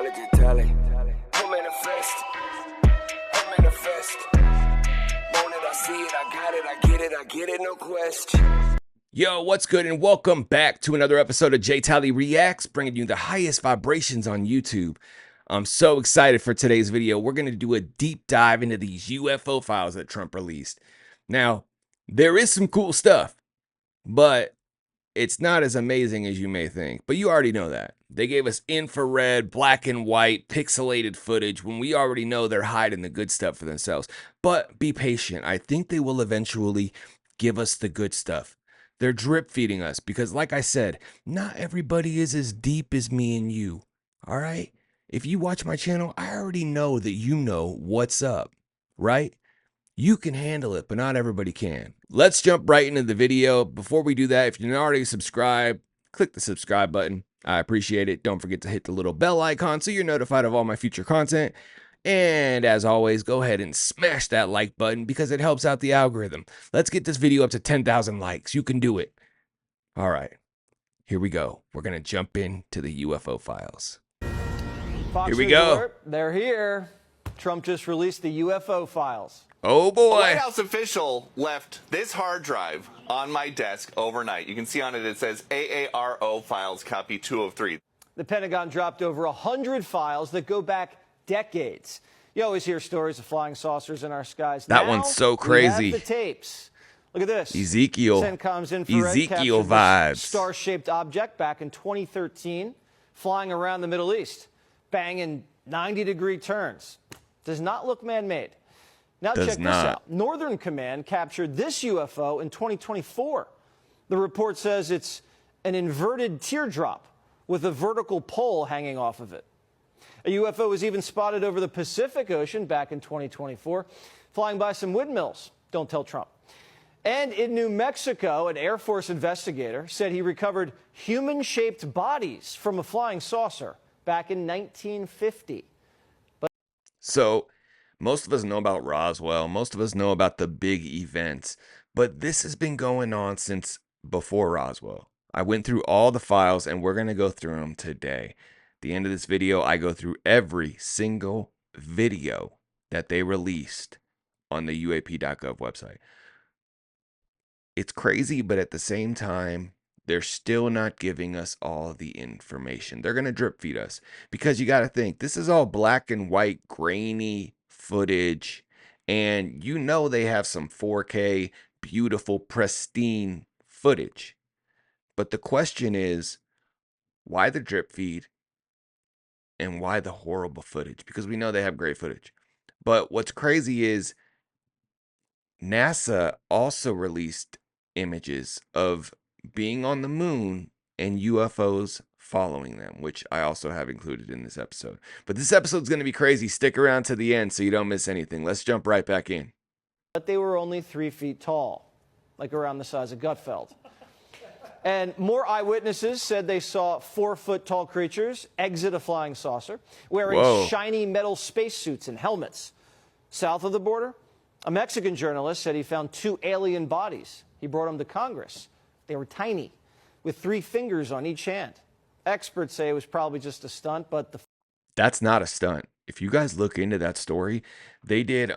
Jtali. I manifest. Want it, I see it, I got it, I get it, no question. Yo, what's good, and welcome back to another episode of Jtali Reacts, bringing you the highest vibrations on YouTube. I'm so excited for today's video. We're going to do a deep dive into these UFO files that Trump released. Now, there is some cool stuff, but it's not as amazing as you may think. But you already know that. They gave us infrared, black and white, pixelated footage when we already know they're hiding the good stuff for themselves. But be patient. I think they will eventually give us the good stuff. They're drip feeding us because, like I said, not everybody is as deep as me and you. All right? If you watch my channel, I already know that you know what's up, right? You can handle it, but not everybody can. Let's jump right into the video. Before we do that, if you're not already subscribed, click the subscribe button. I appreciate it. Don't forget to hit the little bell icon so you're notified of all my future content. And as always, go ahead and smash that like button because it helps out the algorithm. Let's get this video up to 10,000 likes. You can do it. All right, here we go. We're going to jump into the UFO files. Fox Here we News go. Alert, they're here. Trump just released the UFO files. Oh boy. A White House official left this hard drive on my desk overnight. You can see on it, it says AARO files copy 2 of 3. The Pentagon dropped over 100 files that go back decades. You always hear stories of flying saucers in our skies. That Now, one's so we crazy. have the tapes. Look at this. Ezekiel. CENTCOM's infrared Ezekiel captured this vibes. star-shaped object back in 2013, flying around the Middle East, banging 90-degree turns. Does not look man-made. Now check this out. Northern Command captured this UFO in 2024. The report says it's an inverted teardrop with a vertical pole hanging off of it. A UFO was even spotted over the Pacific Ocean back in 2024, flying by some windmills. Don't tell Trump. And in New Mexico, an Air Force investigator said he recovered human-shaped bodies from a flying saucer back in 1950. So, most of us know about Roswell. Most of us know about the big events. But this has been going on since before Roswell. I went through all the files, and we're going to go through them today. At the end of this video, I go through every single video that they released on the UAP.gov website. It's crazy, but at the same time, they're still not giving us all the information. They're going to drip feed us because you got to think this is all black and white, grainy footage. And you know they have some 4K, beautiful, pristine footage. But the question is, why the drip feed and why the horrible footage? Because we know they have great footage. But what's crazy is NASA also released images of being on the moon and UFOs following them, which I also have included in this episode. But this episode's going to be crazy. Stick around to the end so you don't miss anything. Let's jump right back in. But they were only 3 feet tall, like around the size of Gutfeld. And more eyewitnesses said they saw 4-foot-tall creatures exit a flying saucer, wearing shiny metal spacesuits and helmets. South of the border, a Mexican journalist said he found 2 alien bodies. He brought them to Congress. They were tiny, with 3 fingers on each hand. Experts say it was probably just a stunt, but that's not a stunt. If you guys look into that story, they did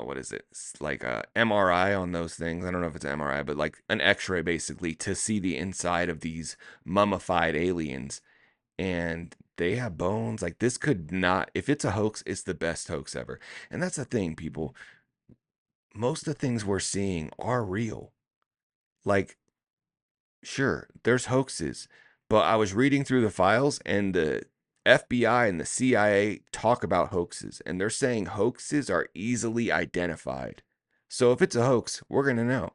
what is it? It's like a MRI on those things. I don't know if it's an MRI, but like an X-ray basically to see the inside of these mummified aliens. And they have bones. Like this could not, if it's a hoax, it's the best hoax ever. And that's the thing, people. Most of the things we're seeing are real. Like, sure, there's hoaxes, but I was reading through the files and the FBI and the CIA talk about hoaxes, and they're saying hoaxes are easily identified. So if it's a hoax, we're going to know.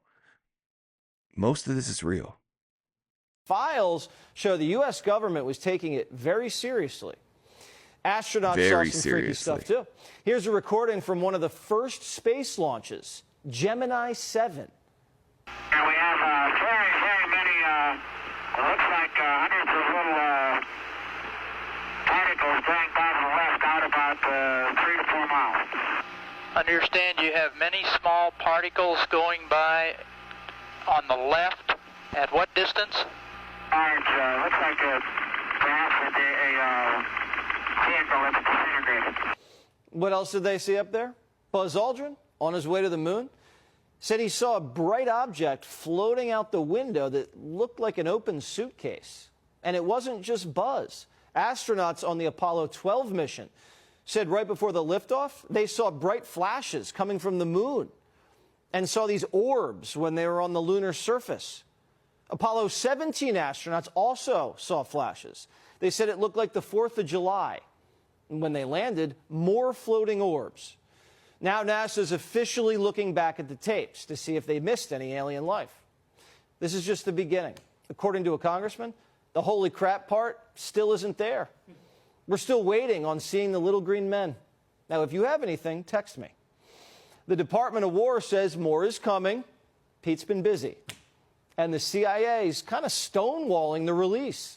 Most of this is real. Files show the U.S. government was taking it very seriously. Astronauts saw some freaky stuff, too. Here's a recording from one of the first space launches, Gemini 7. And we have very many, it looks like hundreds of little particles going by to the left out about 3 to 4 miles. Understand you have many small particles going by on the left. At what distance? Looks like perhaps a What else did they see up there? Buzz Aldrin, on his way to the moon, said he saw a bright object floating out the window that looked like an open suitcase. And it wasn't just Buzz. Astronauts on the Apollo 12 mission said right before the liftoff, they saw bright flashes coming from the moon and saw these orbs when they were on the lunar surface. Apollo 17 astronauts also saw flashes. They said it looked like the 4th of July. And when they landed, more floating orbs. Now NASA's officially looking back at the tapes to see if they missed any alien life. This is just the beginning. According to a congressman, the holy crap part still isn't there. We're still waiting on seeing the little green men. Now, if you have anything, text me. The Department of War says more is coming. Pete's been busy. And the CIA's kind of stonewalling the release.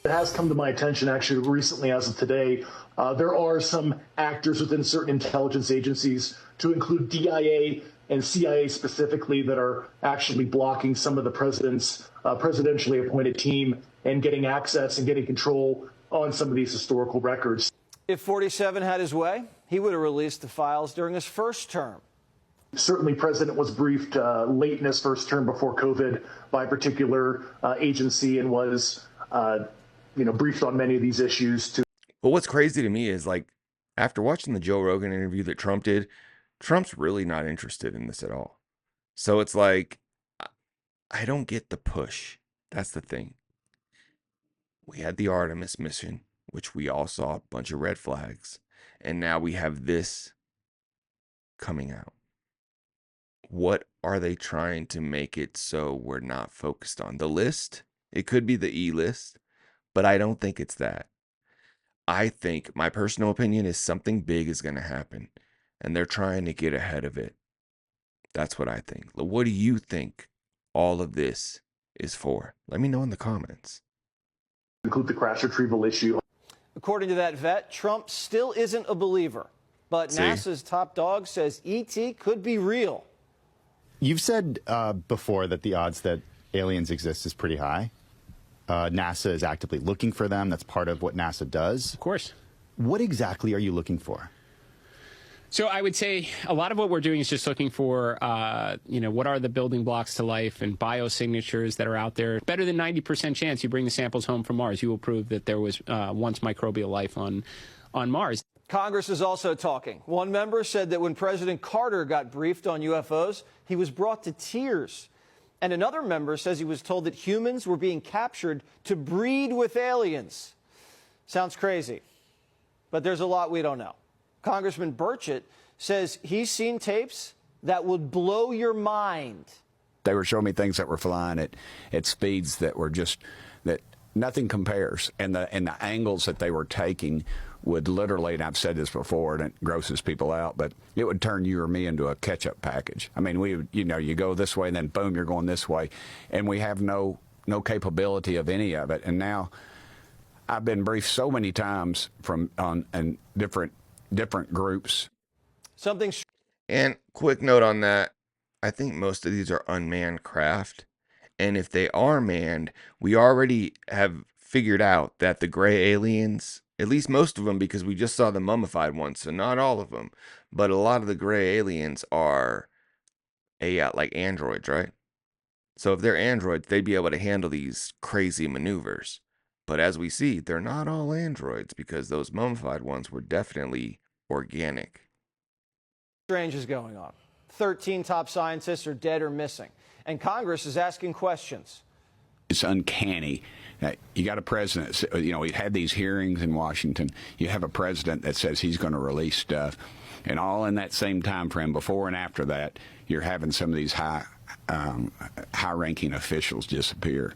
It has come to my attention actually recently as of today. There are some actors within certain intelligence agencies, to include DIA and CIA specifically, that are actually blocking some of the president's presidentially appointed team and getting access and getting control on some of these historical records. If 47 had his way, he would have released the files during his first term. Certainly, President was briefed late in his first term before COVID by a particular agency and was briefed on many of these issues too. But what's crazy to me is, like, after watching the Joe Rogan interview that Trump did, Trump's really not interested in this at all. So it's like, I don't get the push. That's the thing. We had the Artemis mission, which we all saw a bunch of red flags. And now we have this coming out. What are they trying to make it so we're not focused on? The list? It could be the E list, but I don't think it's that. I think, my personal opinion is, something big is going to happen, and they're trying to get ahead of it. That's what I think. What do you think all of this is for? Let me know in the comments. Include the crash retrieval issue. According to that vet, Trump still isn't a believer, but NASA's top dog says ET could be real. You've said before that the odds that aliens exist is pretty high. NASA is actively looking for them. That's part of what NASA does. Of course. What exactly are you looking for? So I would say a lot of what we're doing is just looking for, what are the building blocks to life and biosignatures that are out there. Better than 90% chance you bring the samples home from Mars, you will prove that there was once microbial life on Mars. Congress is also talking. One member said that when President Carter got briefed on UFOs, he was brought to tears. And another member says he was told that humans were being captured to breed with aliens. Sounds crazy, but there's a lot we don't know. Congressman Burchett says he's seen tapes that would blow your mind. They were showing me things that were flying at speeds that were just, that nothing compares. And the angles that they were taking would literally, and I've said this before, and it grosses people out, but it would turn you or me into a ketchup package. I mean, we would, you go this way and then boom, you're going this way. And we have no capability of any of it. And now I've been briefed so many times on different groups. And quick note on that, I think most of these are unmanned craft. And if they are manned, we already have figured out that the gray aliens, at least most of them, because we just saw the mummified ones, so not all of them, but a lot of the gray aliens are like androids, right? So if they're androids, they'd be able to handle these crazy maneuvers. But as we see, they're not all androids, because those mummified ones were definitely organic. Strange is going on. 13 top scientists are dead or missing, and Congress is asking questions. It's uncanny. You got a president, we had these hearings in Washington. You have a president that says he's going to release stuff, and all in that same time frame, before and after that, you're having some of these high-ranking officials disappear.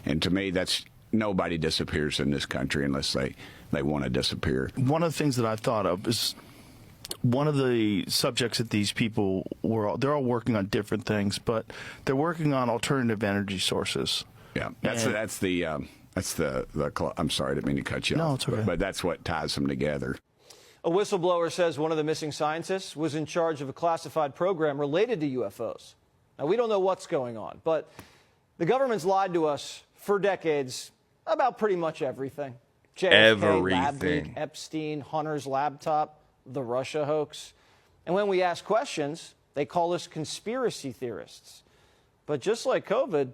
And to me, that's, nobody disappears in this country unless they want to disappear. One of the things that I thought of is one of the subjects that these people they're all working on different things, but they're working on alternative energy sources. Yeah, that's the I'm sorry, I didn't mean to cut you off. No, it's okay. But that's what ties them together. A whistleblower says one of the missing scientists was in charge of a classified program related to UFOs. Now, we don't know what's going on, but the government's lied to us for decades about pretty much everything. JFK, lab leak, Epstein, Hunter's laptop. the Russia hoax. And when we ask questions, they call us conspiracy theorists. But just like COVID,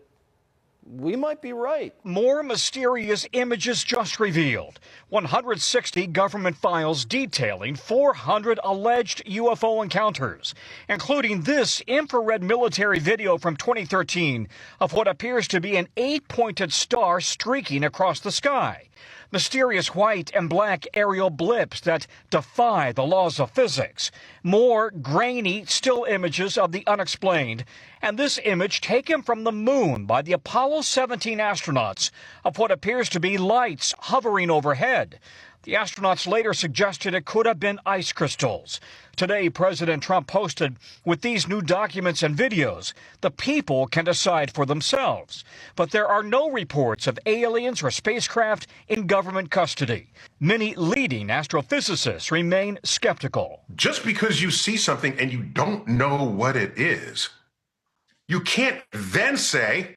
we might be right. More mysterious images just revealed. 160 government files detailing 400 alleged UFO encounters, including this infrared military video from 2013 of what appears to be an 8-pointed star streaking across the sky. Mysterious white and black aerial blips that defy the laws of physics. More grainy still images of the unexplained. And this image taken from the moon by the Apollo 17 astronauts of what appears to be lights hovering overhead. The astronauts later suggested it could have been ice crystals. Today, President Trump posted, with these new documents and videos, the people can decide for themselves. But there are no reports of aliens or spacecraft in government custody. Many leading astrophysicists remain skeptical. Just because you see something and you don't know what it is, you can't then say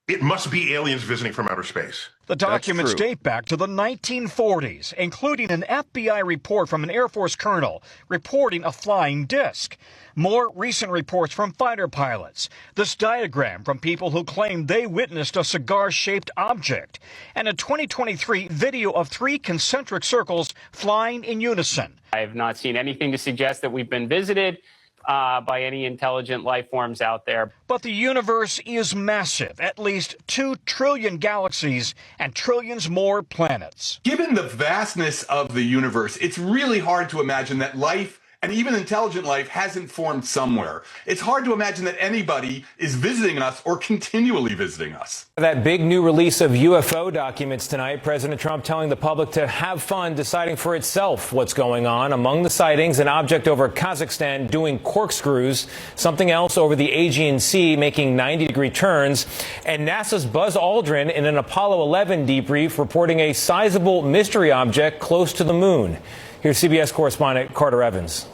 it must be aliens visiting from outer space. The documents date back to the 1940s, including an FBI report from an Air Force colonel reporting a flying disc. More recent reports from fighter pilots. This diagram from people who claim they witnessed a cigar-shaped object. And a 2023 video of 3 concentric circles flying in unison. I have not seen anything to suggest that we've been visited by any intelligent life forms out there. But the universe is massive, at least 2 trillion galaxies and trillions more planets. Given the vastness of the universe, it's really hard to imagine that life, and even intelligent life, hasn't formed somewhere. It's hard to imagine that anybody is visiting us or continually visiting us. That big new release of UFO documents tonight, President Trump telling the public to have fun deciding for itself what's going on. Among the sightings, an object over Kazakhstan doing corkscrews, something else over the Aegean Sea making 90-degree turns, and NASA's Buzz Aldrin in an Apollo 11 debrief reporting a sizable mystery object close to the moon. Here's CBS correspondent Carter Evans.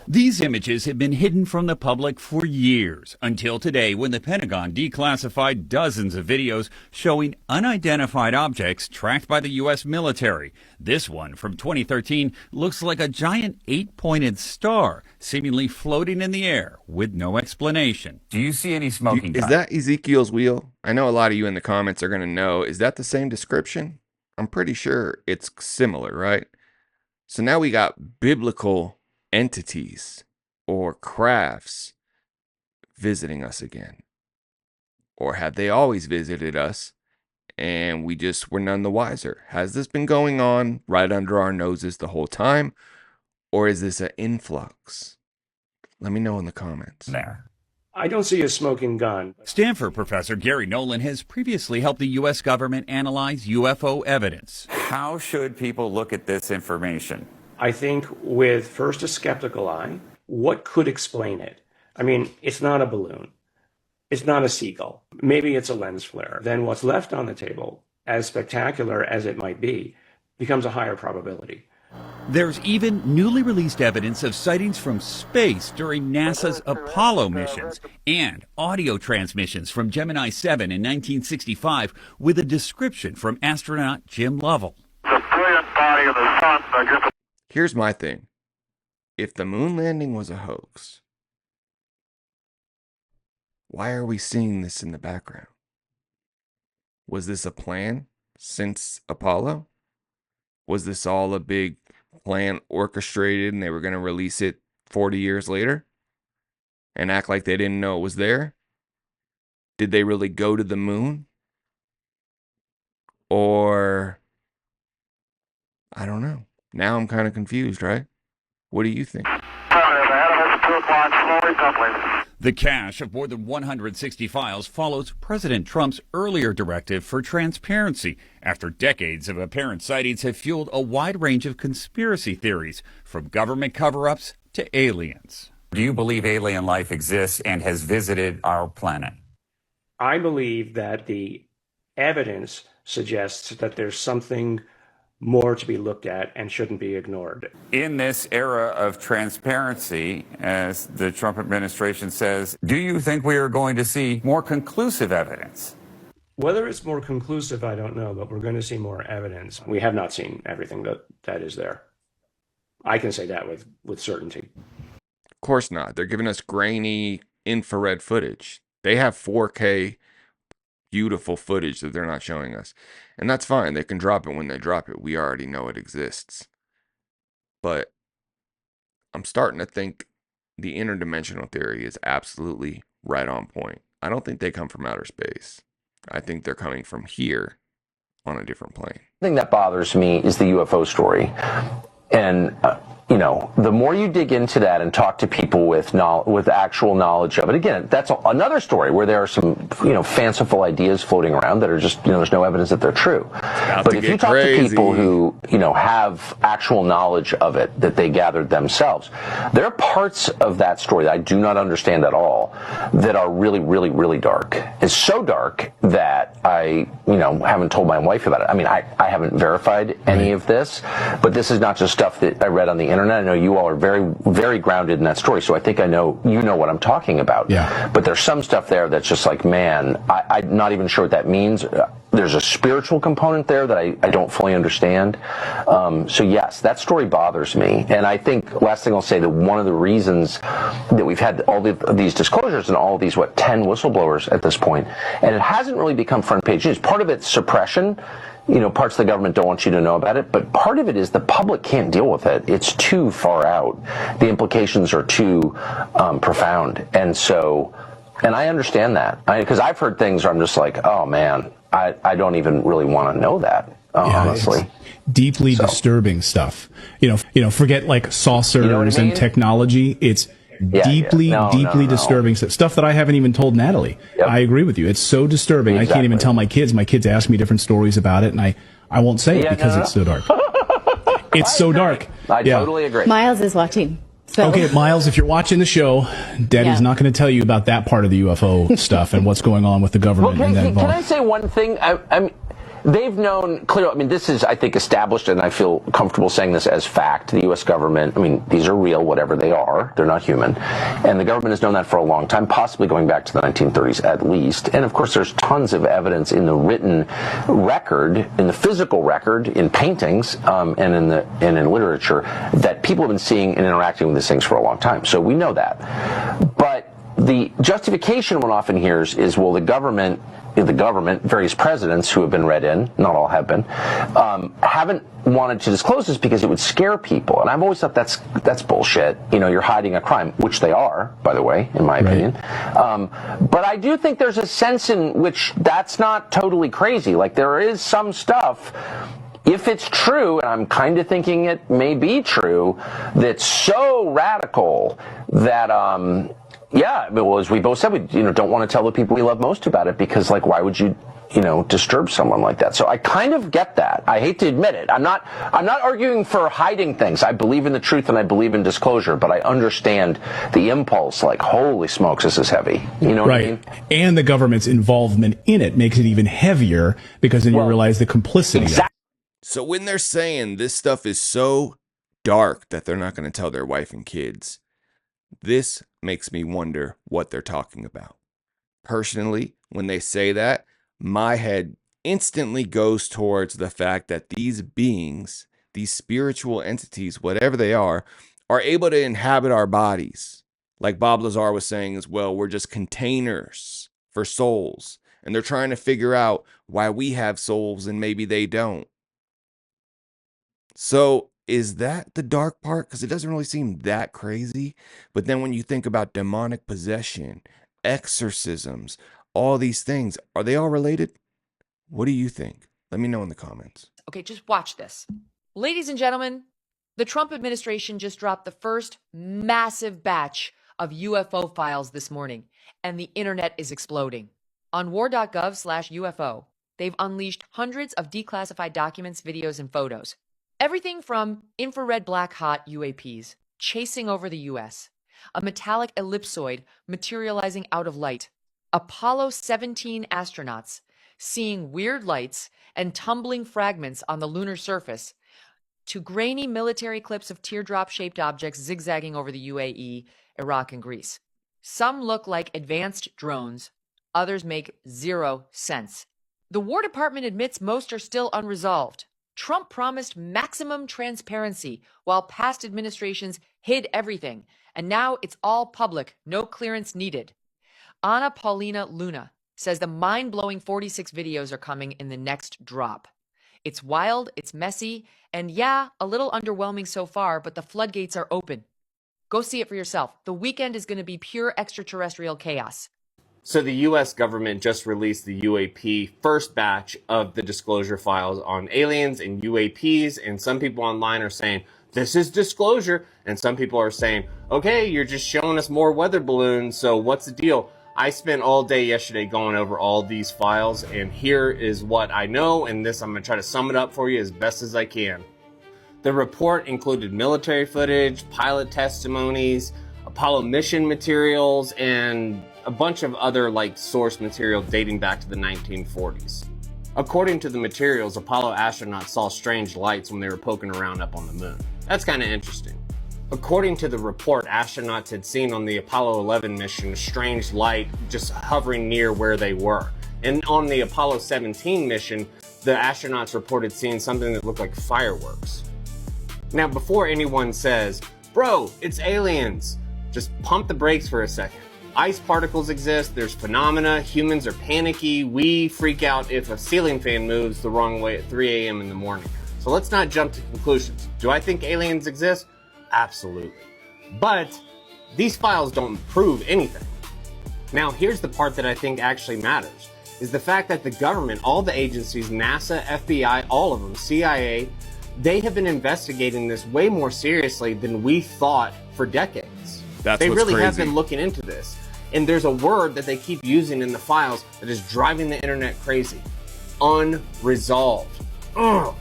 These images have been hidden from the public for years, until today when the Pentagon declassified dozens of videos showing unidentified objects tracked by the U.S. military. This one from 2013 looks like a giant 8-pointed star, seemingly floating in the air with no explanation. Do you see any smoking? Is that Ezekiel's wheel? I know a lot of you in the comments are going to know. Is that the same description? I'm pretty sure it's similar, right? So now we got biblical entities or crafts visiting us again. Or have they always visited us and we just were none the wiser? Has this been going on right under our noses the whole time? Or is this an influx? Let me know in the comments. There. I don't see a smoking gun. Stanford professor Gary Nolan has previously helped the U.S. government analyze UFO evidence. How should people look at this information? I think with first a skeptical eye, what could explain it? I mean, it's not a balloon. It's not a seagull. Maybe it's a lens flare. Then what's left on the table, as spectacular as it might be, becomes a higher probability. There's even newly released evidence of sightings from space during NASA's Apollo missions and audio transmissions from Gemini 7 in 1965 with a description from astronaut Jim Lovell. The brilliant body of the sun. Here's my thing. If the moon landing was a hoax, why are we seeing this in the background? Was this a plan since Apollo? Was this all a big plan orchestrated and they were going to release it 40 years later and act like they didn't know it was there? Did they really go to the moon? Or, I don't know. Now I'm kind of confused, right? What do you think? The cache of more than 160 files follows President Trump's earlier directive for transparency after decades of apparent sightings have fueled a wide range of conspiracy theories, from government cover-ups to aliens. Do you believe alien life exists and has visited our planet? I believe that the evidence suggests that there's something more to be looked at and shouldn't be ignored. In this era of transparency, as the Trump administration says, do you think we are going to see more conclusive evidence? Whether it's more conclusive, I don't know, but we're going to see more evidence. We have not seen everything that is there. I can say that with certainty. Of course not. They're giving us grainy infrared footage. They have 4K beautiful footage that they're not showing us. And that's fine. They can drop it when they drop it. We already know it exists. But I'm starting to think the interdimensional theory is absolutely right on point. I don't think they come from outer space. I think they're coming from here on a different plane. The thing that bothers me is the UFO story. And, you know, the more you dig into that and talk to people with actual knowledge of it, again, that's another story where there are some, you know, fanciful ideas floating around that are just, you know, there's no evidence that they're true. But if you talk to people who, you know, have actual knowledge of it that they gathered themselves, there are parts of that story that I do not understand at all that are really, really, really dark. It's so dark that I, you know, haven't told my wife about it. I mean, I haven't verified any of this, but this is not just stuff that I read on the internet. I know you all are very, very grounded in that story, so I think I know you know what I'm talking about. Yeah. But there's some stuff there that's just like, man, I'm not even sure what that means. There's a spiritual component there that I don't fully understand. So yes, that story bothers me. And I think, last thing I'll say, that one of the reasons that we've had all these disclosures and all of these, 10 whistleblowers at this point, and it hasn't really become front page news. Part of it's suppression. You know, parts of the government don't want you to know about it, but part of it is the public can't deal with it. It's too far out. The implications are too profound. And so, and I understand that. Because I've heard things where I'm just like, oh man, I don't even really want to know that, honestly. Deeply disturbing stuff. You know, forget like saucers and technology. It's deeply disturbing stuff that I haven't even told Natalie. Yep. I agree with you. It's so disturbing. Exactly. I can't even tell my kids. My kids ask me different stories about it, and I won't say it because it's so dark. It's so dark. I totally agree. Miles is watching. So. Okay, Miles, if you're watching the show, Daddy's not going to tell you about that part of the UFO stuff and what's going on with the government. Well, can I say one thing? I mean, they've known clearly. I mean, this is, I think, established, and I feel comfortable saying this as fact. The U.S. government, I mean, these are real, whatever they are. They're not human. And the government has known that for a long time, possibly going back to the 1930s at least. And, of course, there's tons of evidence in the written record, in the physical record, in paintings, and in literature, that people have been seeing and interacting with these things for a long time. So we know that. But the justification one often hears is, well, the government, various presidents who have been read in, not all have been, haven't wanted to disclose this because it would scare people. And I've always thought that's bullshit. You know, you're hiding a crime, which they are, by the way, in my opinion. But I do think there's a sense in which that's not totally crazy. Like, there is some stuff, if it's true, and I'm kind of thinking it may be true, that's so radical that, yeah, well, as we both said, we don't want to tell the people we love most about it because, like, why would you, disturb someone like that? So I kind of get that. I hate to admit it. I'm not arguing for hiding things. I believe in the truth and I believe in disclosure, but I understand the impulse. Like, holy smokes, this is heavy. You know what I mean? And the government's involvement in it makes it even heavier because then you realize the complicity. Exactly. So when they're saying this stuff is so dark that they're not going to tell their wife and kids, this makes me wonder what they're talking about. Personally, when they say that, my head instantly goes towards the fact that these beings, these spiritual entities, whatever they are able to inhabit our bodies. Like Bob Lazar was saying as well, we're just containers for souls. And they're trying to figure out why we have souls and maybe they don't. So is that the dark part? Because it doesn't really seem that crazy. But then when you think about demonic possession, exorcisms, all these things, are they all related? What do you think? Let me know in the comments. Okay, just watch this. Ladies and gentlemen, the Trump administration just dropped the first massive batch of UFO files this morning, and the internet is exploding. On war.gov/UFO, they've unleashed hundreds of declassified documents, videos, and photos. Everything from infrared black hot UAPs chasing over the U.S., a metallic ellipsoid materializing out of light, Apollo 17 astronauts seeing weird lights and tumbling fragments on the lunar surface, to grainy military clips of teardrop-shaped objects zigzagging over the UAE, Iraq, and Greece. Some look like advanced drones, others make zero sense. The War Department admits most are still unresolved. Trump promised maximum transparency while past administrations hid everything, and now it's all public, no clearance needed. Ana Paulina Luna says the mind-blowing 46 videos are coming in the next drop. It's wild, it's messy, and yeah, a little underwhelming so far, but the floodgates are open. Go see it for yourself. The weekend is going to be pure extraterrestrial chaos. So the U.S. government just released the UAP first batch of the disclosure files on aliens and UAPs, and some people online are saying, this is disclosure, and some people are saying, okay, you're just showing us more weather balloons, so what's the deal? I spent all day yesterday going over all these files, and here is what I know, and this I'm going to try to sum it up for you as best as I can. The report included military footage, pilot testimonies, Apollo mission materials, and a bunch of other source material dating back to the 1940s. According to the materials, Apollo astronauts saw strange lights when they were poking around up on the moon. That's kind of interesting. According to the report, astronauts had seen on the Apollo 11 mission a strange light just hovering near where they were. And on the Apollo 17 mission, the astronauts reported seeing something that looked like fireworks. Now, before anyone says, bro, it's aliens, just pump the brakes for a second. Ice particles exist, there's phenomena, humans are panicky, we freak out if a ceiling fan moves the wrong way at 3 a.m. in the morning. So let's not jump to conclusions. Do I think aliens exist? Absolutely. But these files don't prove anything. Now, here's the part that I think actually matters, is the fact that the government, all the agencies, NASA, FBI, all of them, CIA, they have been investigating this way more seriously than we thought for decades. They really have been looking into this. And there's a word that they keep using in the files that is driving the internet crazy. Unresolved. Ugh.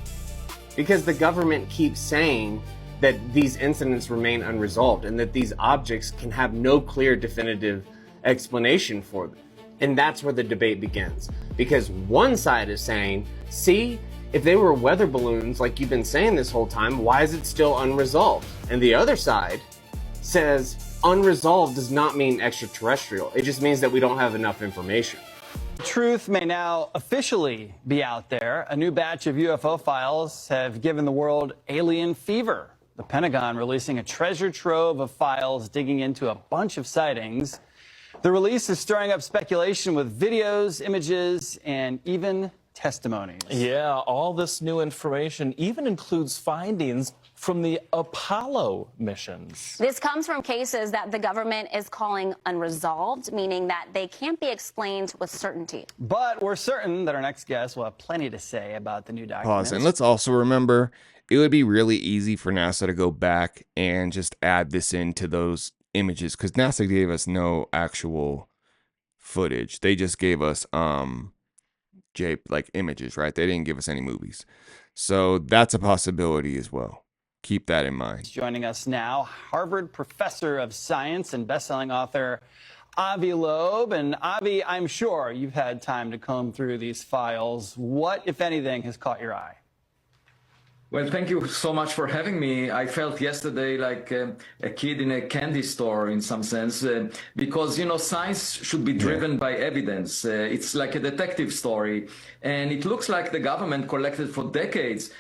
Because the government keeps saying that these incidents remain unresolved and that these objects can have no clear definitive explanation for them. And that's where the debate begins. Because one side is saying, see, if they were weather balloons like you've been saying this whole time, why is it still unresolved? And the other side says, unresolved does not mean extraterrestrial. It just means that we don't have enough information. Truth may now officially be out there. A new batch of UFO files have given the world alien fever. The Pentagon releasing a treasure trove of files digging into a bunch of sightings. The release is stirring up speculation with videos, images, and even testimonies. Yeah, all this new information even includes findings from the Apollo missions. This comes from cases that the government is calling unresolved, meaning that they can't be explained with certainty. But we're certain that our next guest will have plenty to say about the new documents. Pause, and let's also remember, it would be really easy for NASA to go back and just add this into those images, because NASA gave us no actual footage. They just gave us images, right? They didn't give us any movies. So that's a possibility as well. Keep that in mind. Joining us now, Harvard professor of science and best-selling author Avi Loeb. And Avi, I'm sure you've had time to comb through these files. What, if anything, has caught your eye? Well, thank you so much for having me. I felt yesterday like a kid in a candy store in some sense, because, you know, science should be driven by evidence. It's like a detective story. And it looks like the government collected for decades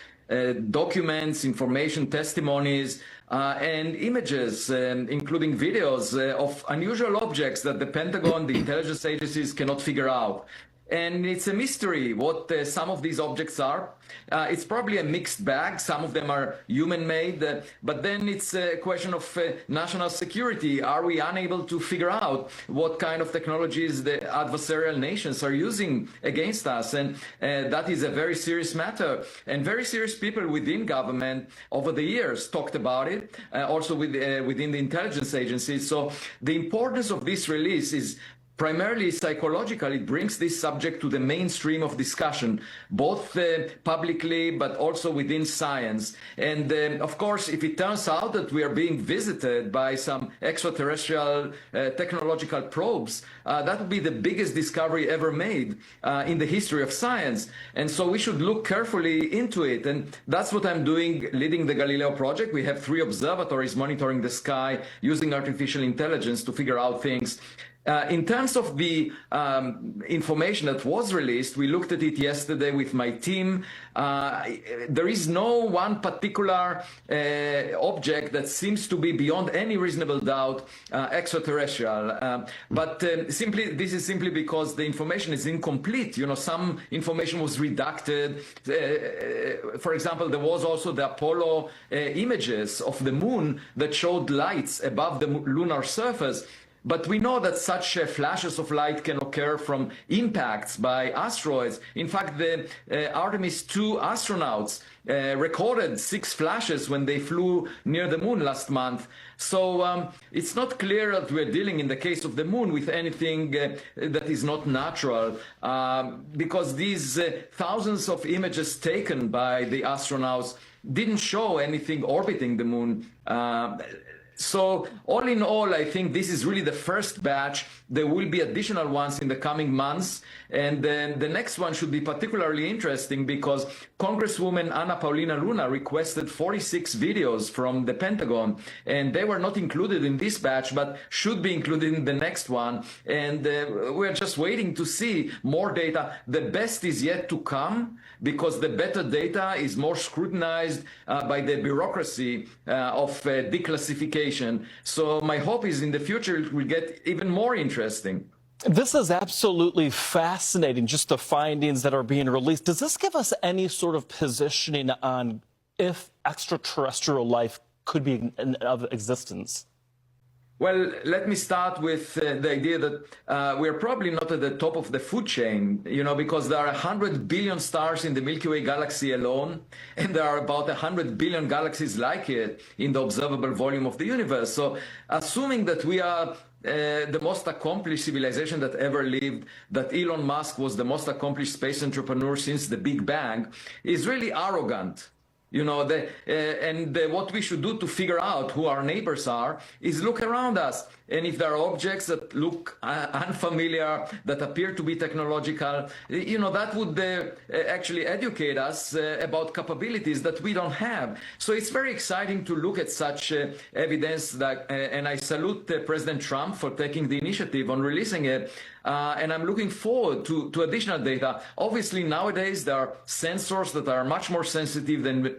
documents, information, testimonies, and images, including videos of unusual objects that the Pentagon, the intelligence agencies cannot figure out. And it's a mystery what some of these objects are. It's probably a mixed bag. Some of them are human-made, but then it's a question of national security. Are we unable to figure out what kind of technologies the adversarial nations are using against us? And that is a very serious matter. And very serious people within government over the years talked about it, also within the intelligence agencies. So the importance of this release is primarily psychological. It brings this subject to the mainstream of discussion, both publicly but also within science. And of course, if it turns out that we are being visited by some extraterrestrial technological probes, that would be the biggest discovery ever made in the history of science. And so we should look carefully into it. And that's what I'm doing, leading the Galileo project. We have 3 observatories monitoring the sky using artificial intelligence to figure out things. In terms of the information that was released, we looked at it yesterday with my team. There is no one particular object that seems to be beyond any reasonable doubt extraterrestrial. But this is simply because the information is incomplete. You know, some information was redacted. For example, there was also the Apollo images of the moon that showed lights above the lunar surface. But we know that such flashes of light can occur from impacts by asteroids. In fact, the Artemis II astronauts recorded 6 flashes when they flew near the moon last month. So it's not clear that we're dealing, in the case of the moon, with anything that is not natural, because these thousands of images taken by the astronauts didn't show anything orbiting the moon. So all in all, I think this is really the first batch. There will be additional ones in the coming months. And then the next one should be particularly interesting because Congresswoman Anna Paulina Luna requested 46 videos from the Pentagon. And they were not included in this batch, but should be included in the next one. And we're just waiting to see more data. The best is yet to come, because the better data is more scrutinized by the bureaucracy of declassification. So my hope is in the future it will get even more interesting. This is absolutely fascinating, just the findings that are being released. Does this give us any sort of positioning on if extraterrestrial life could be of existence? Well, let me start with the idea that we're probably not at the top of the food chain, you know, because there are 100 billion stars in the Milky Way galaxy alone, and there are about 100 billion galaxies like it in the observable volume of the universe. So assuming that we are the most accomplished civilization that ever lived, that Elon Musk was the most accomplished space entrepreneur since the Big Bang, is really arrogant. You know, what we should do to figure out who our neighbors are is look around us. And if there are objects that look unfamiliar, that appear to be technological, you know, that would actually educate us about capabilities that we don't have. So it's very exciting to look at such evidence, and I salute President Trump for taking the initiative on releasing it. And I'm looking forward to additional data. Obviously, nowadays, there are sensors that are much more sensitive than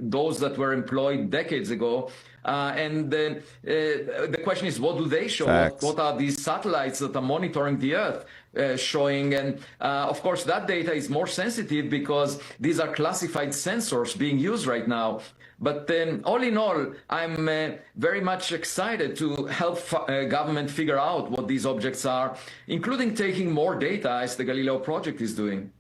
those that were employed decades ago. And the question is, what do they show? What are these satellites that are monitoring the Earth showing? And of course, that data is more sensitive because these are classified sensors being used right now. But all in all, I'm very much excited to help government figure out what these objects are, including taking more data as the Galileo project is doing.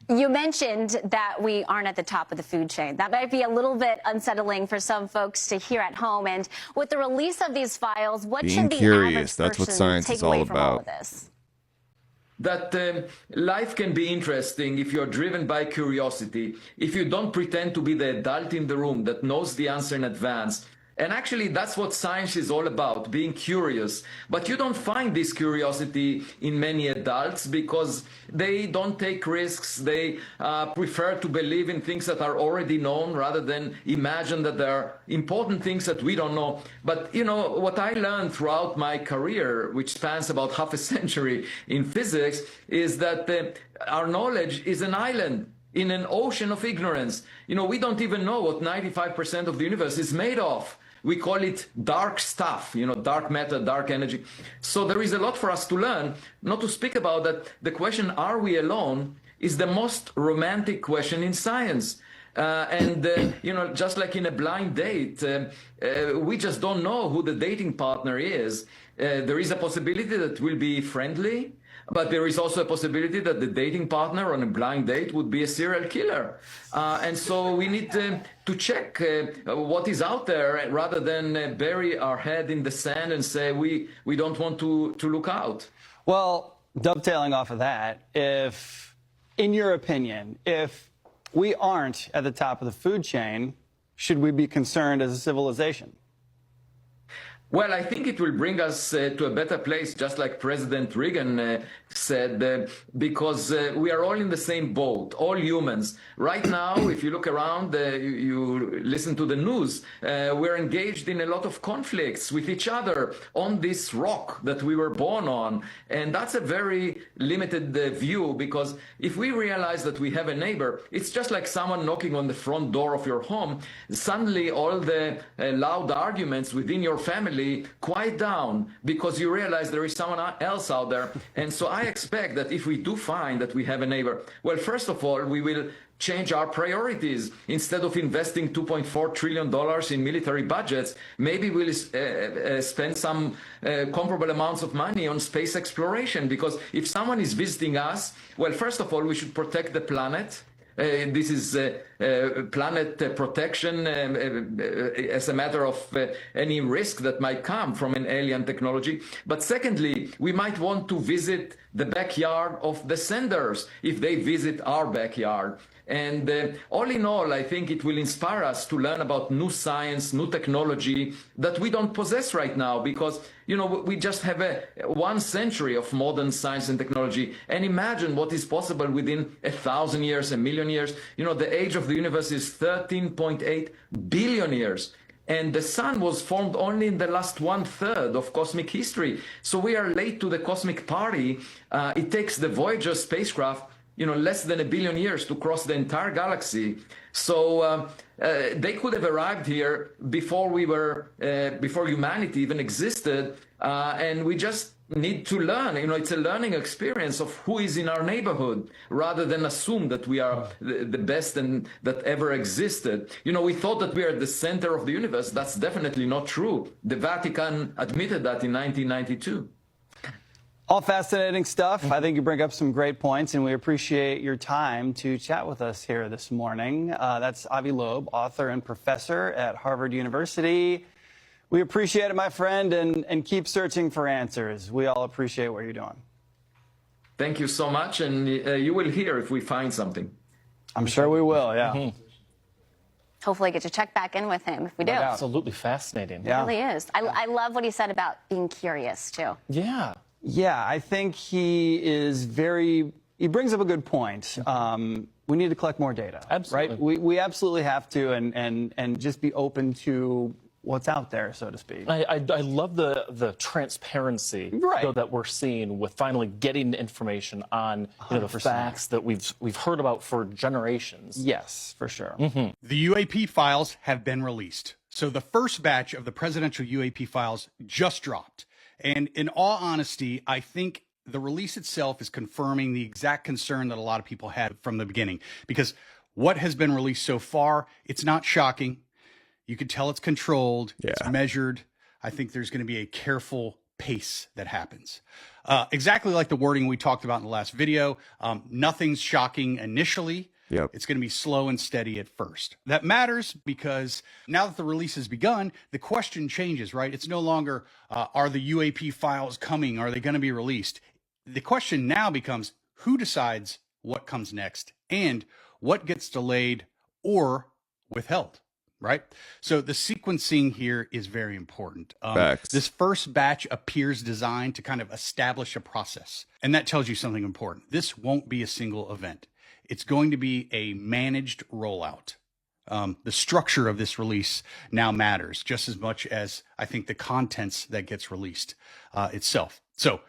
You mentioned that we aren't at the top of the food chain. That might be a little bit unsettling for some folks to hear at home. And with the release of these files, what should the average person take away from all of this? That life can be interesting if you're driven by curiosity, if you don't pretend to be the adult in the room that knows the answer in advance. And actually, that's what science is all about, being curious. But you don't find this curiosity in many adults because they don't take risks. They prefer to believe in things that are already known rather than imagine that there are important things that we don't know. But, you know, what I learned throughout my career, which spans about half a century in physics, is that our knowledge is an island in an ocean of ignorance. You know, we don't even know what 95% of the universe is made of. We call it dark stuff, you know, dark matter, dark energy. So there is a lot for us to learn, not to speak about that. The question, are we alone, is the most romantic question in science. You know, just like in a blind date, we just don't know who the dating partner is. There is a possibility that we'll be friendly, but there is also a possibility that the dating partner on a blind date would be a serial killer. And so we need to check what is out there rather than bury our head in the sand and say we don't want to look out. Well, dovetailing off of that, if, in your opinion, if we aren't at the top of the food chain, should we be concerned as a civilization? Well, I think it will bring us to a better place, just like President Reagan said, because we are all in the same boat, all humans. Right now, if you look around, you listen to the news, we're engaged in a lot of conflicts with each other on this rock that we were born on. And that's a very limited view, because if we realize that we have a neighbor, it's just like someone knocking on the front door of your home. Suddenly, all the loud arguments within your family quiet down, because you realize there is someone else out there. And so I expect that if we do find that we have a neighbor, well, first of all, we will change our priorities. Instead of investing $2.4 trillion in military budgets, maybe we'll spend some comparable amounts of money on space exploration. Because if someone is visiting us, well, first of all, we should protect the planet. This is planet protection as a matter of any risk that might come from an alien technology. But secondly, we might want to visit the backyard of the senders if they visit our backyard. And all in all, I think it will inspire us to learn about new science, new technology that we don't possess right now, because, you know, we just have 1 century of modern science and technology. And imagine what is possible within 1,000 years, 1,000,000 years. You know, the age of the universe is 13.8 billion years. And the sun was formed only in the last 1/3 of cosmic history. So we are late to the cosmic party. It takes the Voyager spacecraft, you know, less than 1 billion years to cross the entire galaxy. So they could have arrived here before before humanity even existed. And we just need to learn. You know, it's a learning experience of who is in our neighborhood, rather than assume that we are the best and that ever existed. You know, we thought that we are at the center of the universe. That's definitely not true. The Vatican admitted that in 1992. All fascinating stuff. I think you bring up some great points, and we appreciate your time to chat with us here this morning. That's Avi Loeb, author and professor at Harvard University. We appreciate it, my friend, and keep searching for answers. We all appreciate what you're doing. Thank you so much, and you will hear if we find something. I'm sure we will, yeah. Mm-hmm. Hopefully get to check back in with him if we do. Absolutely fascinating. It really is. I love what he said about being curious, too. Yeah. Yeah, I think he brings up a good point. We need to collect more data. Absolutely. Right? We absolutely have to, and just be open to what's out there, so to speak. I love the transparency that we're seeing with finally getting information on the facts that we've heard about for generations. Yes, for sure. Mm-hmm. The UAP files have been released. So the first batch of the presidential UAP files just dropped. And in all honesty, I think the release itself is confirming the exact concern that a lot of people had from the beginning. Because what has been released so far, it's not shocking. You can tell it's controlled, it's measured. I think there's going to be a careful pace that happens. Exactly like the wording we talked about in the last video. Nothing's shocking initially. Yep. It's going to be slow and steady at first. That matters because now that the release has begun, the question changes, right? It's no longer, are the UAP files coming? Are they going to be released? The question now becomes, who decides what comes next and what gets delayed or withheld, right? So the sequencing here is very important. This first batch appears designed to kind of establish a process, and that tells you something important. This won't be a single event. It's going to be a managed rollout. The structure of this release now matters just as much as I think the contents that gets released itself. So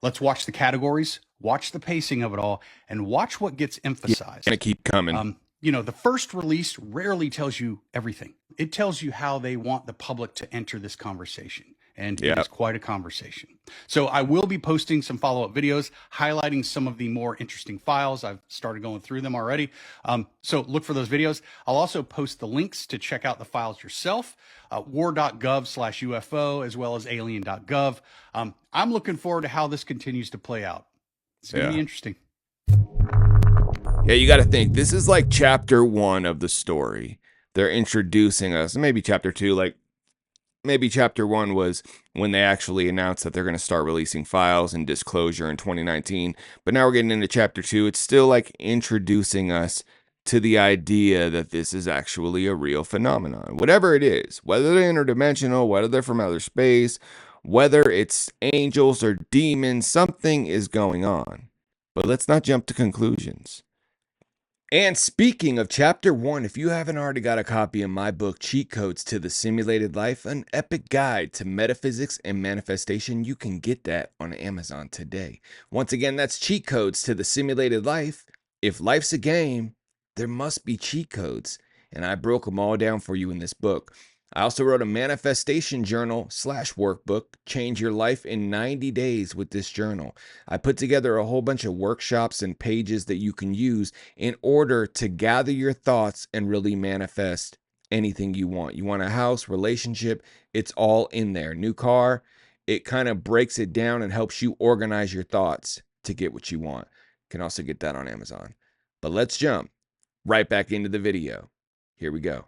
let's watch the categories, watch the pacing of it all, and watch what gets emphasized. Gonna keep coming. You know, the first release rarely tells you everything. It tells you how they want the public to enter this conversation. And it is quite a conversation. So I will be posting some follow-up videos highlighting some of the more interesting files. I've started going through them already. So look for those videos. I'll also post the links to check out the files yourself, war.gov/UFO, as well as alien.gov. I'm looking forward to how this continues to play out. It's going to be interesting. Yeah, you got to think, this is like chapter 1 of the story. They're introducing us, maybe chapter 2, like maybe chapter 1 was when they actually announced that they're going to start releasing files and disclosure in 2019. But now we're getting into chapter 2. It's still like introducing us to the idea that this is actually a real phenomenon. Whatever it is, whether they're interdimensional, whether they're from outer space, whether it's angels or demons, something is going on. But let's not jump to conclusions. And speaking of chapter 1, if you haven't already got a copy of my book, Cheat Codes to the Simulated Life, an epic guide to metaphysics and manifestation, you can get that on Amazon today. Once again, that's Cheat Codes to the Simulated Life. If life's a game, there must be cheat codes. And I broke them all down for you in this book. I also wrote a manifestation journal / workbook, Change Your Life in 90 Days with this journal. I put together a whole bunch of workshops and pages that you can use in order to gather your thoughts and really manifest anything you want. You want a house, relationship, it's all in there. New car, it kind of breaks it down and helps you organize your thoughts to get what you want. You can also get that on Amazon. But let's jump right back into the video. Here we go.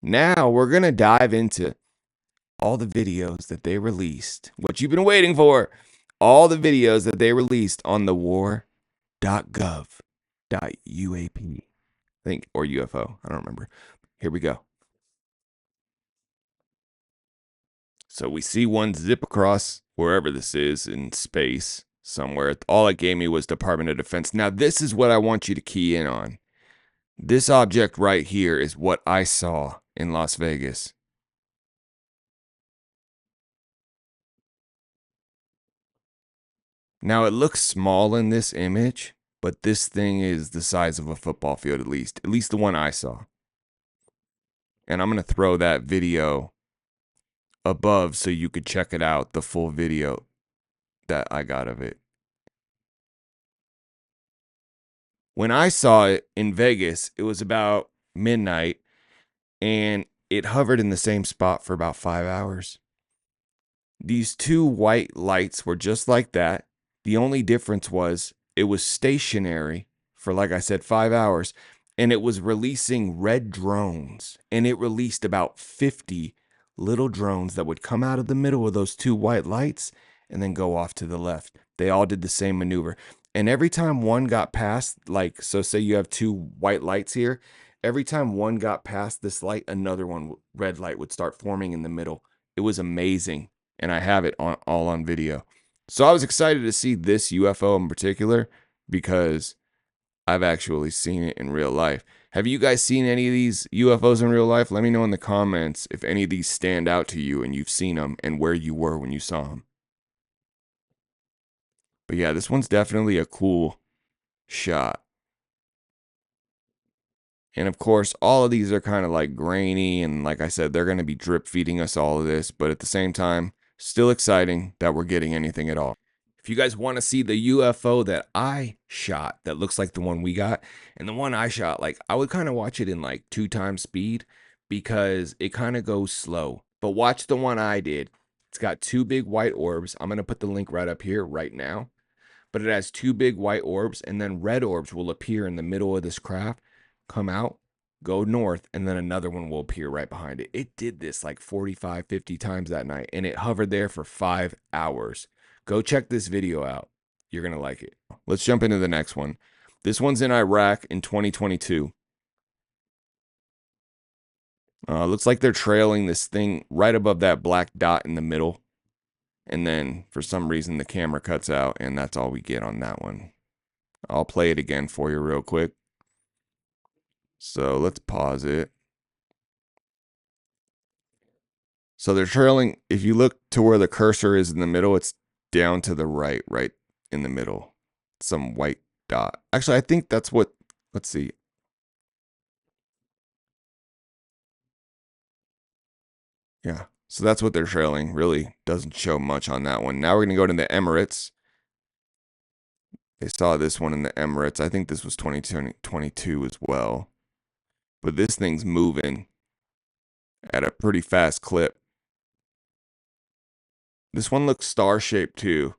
Now we're going to dive into all the videos that they released, what you've been waiting for, all the videos that they released on the war.gov.uap, I think, or UFO, I don't remember. Here we go. So we see one zip across wherever this is in space somewhere. All it gave me was Department of Defense. Now this is what I want you to key in on. This object right here is what I saw in Las Vegas. Now it looks small in this image, but this thing is the size of a football field at least the one I saw. And I'm going to throw that video above so you could check it out, the full video that I got of it. When I saw it in Vegas, it was about midnight, and it hovered in the same spot for about 5 hours. These two white lights were just like that. The only difference was it was stationary for, like I said, 5 hours, and it was releasing red drones, and it released about 50 little drones that would come out of the middle of those two white lights and then go off to the left. They all did the same maneuver. And every time one got past, like, so say you have two white lights here, every time one got past this light, another one, red light, would start forming in the middle. It was amazing. And I have it all on video. So I was excited to see this UFO in particular because I've actually seen it in real life. Have you guys seen any of these UFOs in real life? Let me know in the comments if any of these stand out to you and you've seen them and where you were when you saw them. But yeah, this one's definitely a cool shot. And of course, all of these are kind of like grainy, and like I said, they're going to be drip feeding us all of this, but at the same time, still exciting that we're getting anything at all. If you guys want to see the UFO that I shot that looks like the one we got, and the one I shot, like, I would kind of watch it in like 2 times speed because it kind of goes slow. But watch the one I did. It's got 2 big white orbs. I'm going to put the link right up here right now. But it has 2 big white orbs, and then red orbs will appear in the middle of this craft, come out, go north, and then another one will appear right behind it. It did this like 45, 50 times that night, and it hovered there for 5 hours. Go check this video out. You're going to like it. Let's jump into the next one. This one's in Iraq in 2022. Looks like they're trailing this thing right above that black dot in the middle. And then for some reason the camera cuts out, and that's all we get on that one. I'll play it again for you real quick. So let's pause it. So they're trailing. If you look to where the cursor is in the middle, it's down to the right in the middle. Some white dot. Actually, I think that's what, let's see. Yeah, so that's what they're trailing. Really doesn't show much on that one. Now we're going to go to the Emirates. They saw this one in the Emirates. I think this was 2022 as well. But this thing's moving at a pretty fast clip. This one looks star-shaped too.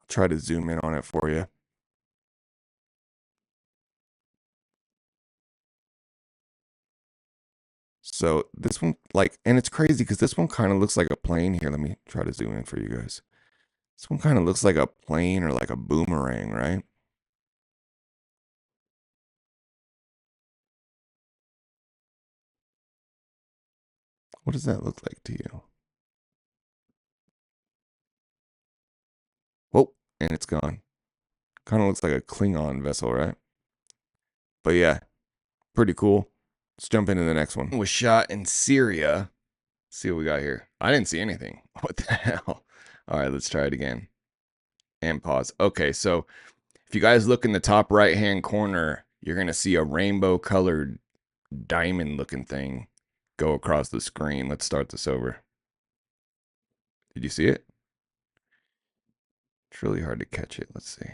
I'll try to zoom in on it for you. So this one, like, and it's crazy because this one kind of looks like a plane here. Let me try to zoom in for you guys. This one kind of looks like a plane or like a boomerang, right? What does that look like to you? Whoa, and it's gone. Kind of looks like a Klingon vessel, right? But yeah, pretty cool. Let's jump into the next one. It was shot in Syria. Let's see what we got here. I didn't see anything. What the hell? All right, let's try it again. And pause. Okay, so if you guys look in the top right-hand corner, you're going to see a rainbow-colored diamond-looking thing go across the screen. Let's start this over. Did you see it? It's really hard to catch it. Let's see.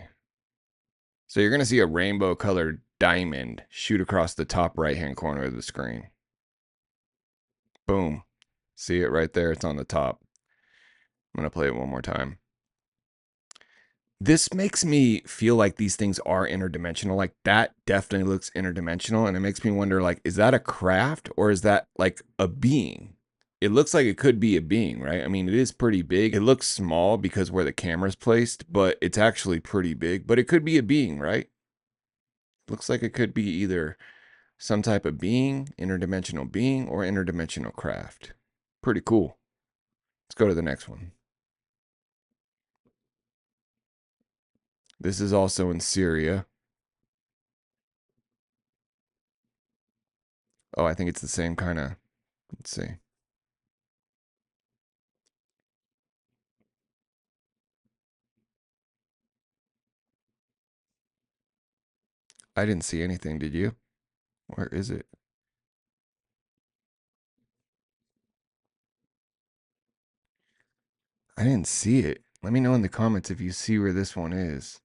So you're going to see a rainbow-colored diamond shoot across the top right-hand corner of the screen. Boom. See it right there? It's on the top. I'm going to play it one more time. This makes me feel like these things are interdimensional. Like that definitely looks interdimensional. And it makes me wonder, like, is that a craft or is that like a being? It looks like it could be a being, right? I mean, it is pretty big. It looks small because where the camera's placed, but it's actually pretty big. But it could be a being, right? Looks like it could be either some type of being, interdimensional being, or interdimensional craft. Pretty cool. Let's go to the next one. This is also in Syria. Oh, I think it's the same kind of, let's see. I didn't see anything, did you? Where is it? I didn't see it. Let me know in the comments if you see where this one is.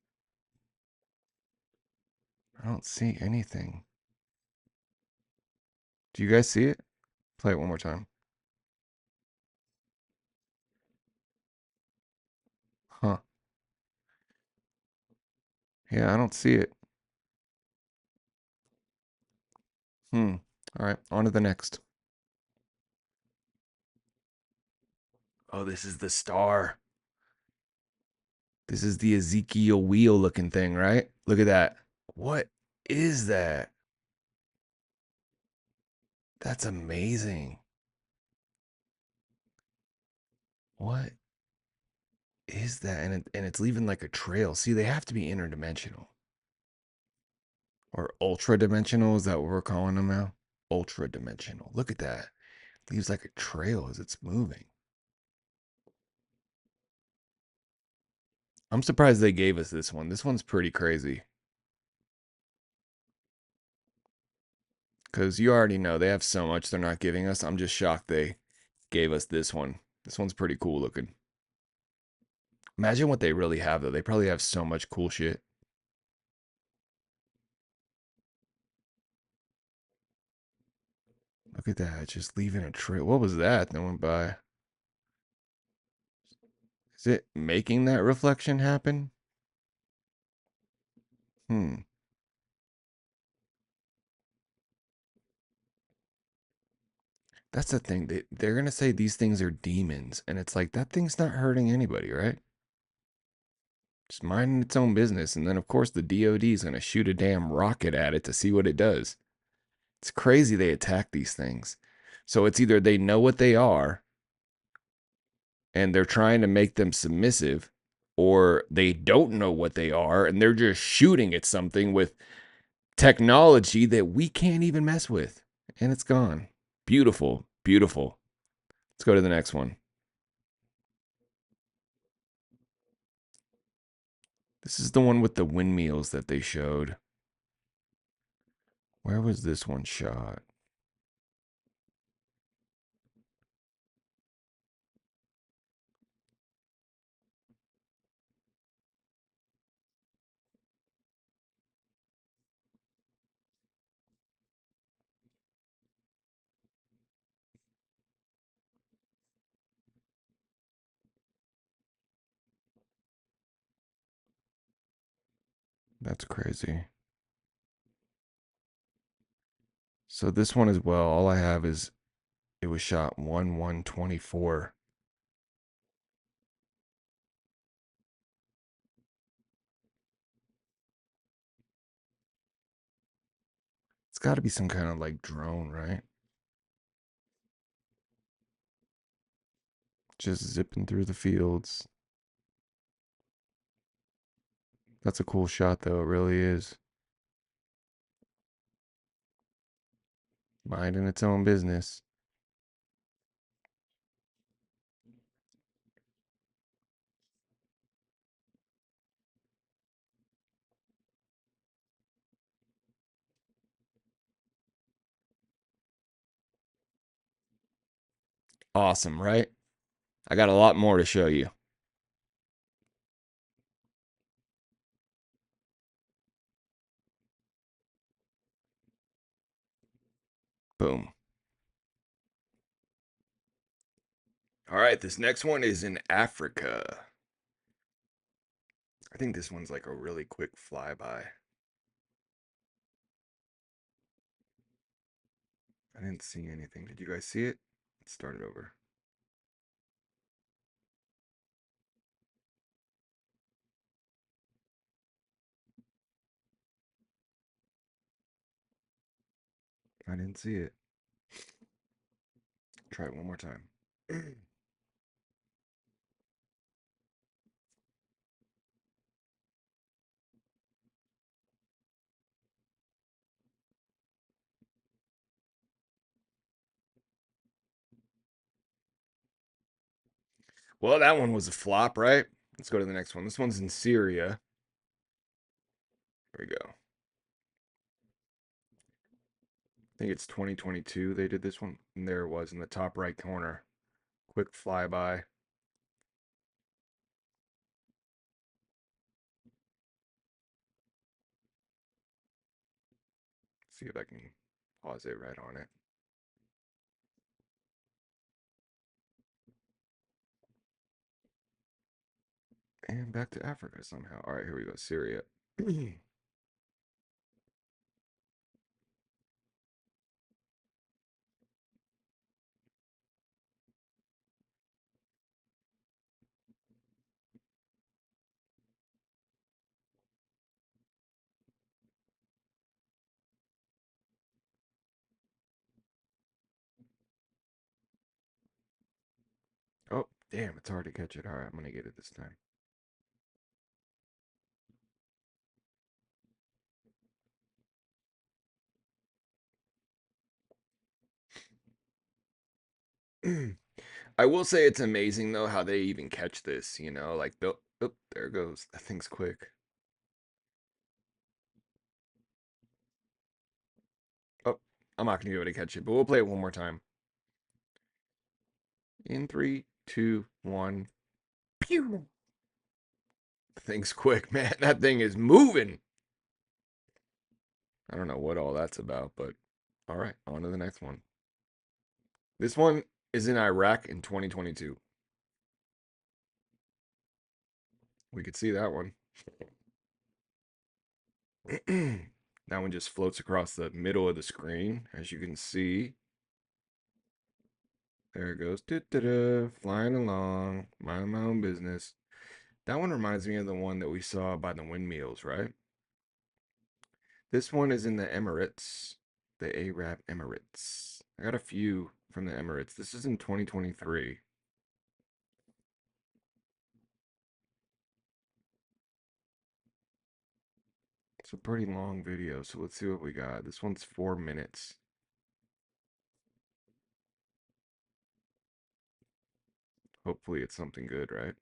I don't see anything. Do you guys see it? Play it one more time. Huh. Yeah, I don't see it. All right, on to the next. Oh, this is the star. This is the Ezekiel wheel looking thing, right? Look at that. What is that? That's amazing. What is that? And it's leaving like a trail. See, they have to be interdimensional. Or ultra dimensional, is that what we're calling them now? Ultra dimensional. Look at that. Leaves like a trail as it's moving. I'm surprised they gave us this one. This one's pretty crazy. Because you already know they have so much they're not giving us. I'm just shocked they gave us this one. This one's pretty cool looking. Imagine what they really have, though. They probably have so much cool shit. Look at that. Just leaving a trail. What was that that went by? Is it making that reflection happen? That's the thing. They're going to say these things are demons. And it's like, that thing's not hurting anybody, right? Just minding its own business. And then, of course, the DOD is going to shoot a damn rocket at it to see what it does. It's crazy they attack these things. So it's either they know what they are and they're trying to make them submissive, or they don't know what they are and they're just shooting at something with technology that we can't even mess with. And it's gone. Beautiful, beautiful. Let's go to the next one. This is the one with the windmills that they showed. Where was this one shot? That's crazy. So this one as well, all I have is it was shot 1/1/24. It's got to be some kind of like drone, right? Just zipping through the fields. That's a cool shot, though. It really is. Minding its own business. Awesome, right? I got a lot more to show you. Boom. All right, this next one is in Africa. I think this one's like a really quick flyby. I didn't see anything. Did you guys see it? Let's start it over. I didn't see it. Try it one more time. Well, that one was a flop, right? Let's go to the next one. This one's in Syria. Here we go. I think it's 2022 they did this one. And there it was in the top right corner. Quick flyby. See if I can pause it right on it. And back to Africa somehow. All right, here we go. Syria. Oh, damn, it's hard to catch it. All right, I'm going to get it this time. I will say it's amazing though how they even catch this, you know, like the oh, there it goes. That thing's quick. Oh, I'm not gonna be able to catch it, but we'll play it one more time. In 3, 2, 1. Pew! The thing's quick, man. That thing is moving. I don't know what all that's about, but all right, on to the next one. This one is in Iraq in 2022. We could see that one. That one just floats across the middle of the screen, as you can see. There it goes. Da-da-da, flying along, mind my own business. That one reminds me of the one that we saw by the windmills, right? This one is in the Emirates, the Arab Emirates. I got a few from the Emirates. This is in 2023. It's a pretty long video, so let's see what we got. This one's 4 minutes. Hopefully it's something good, right?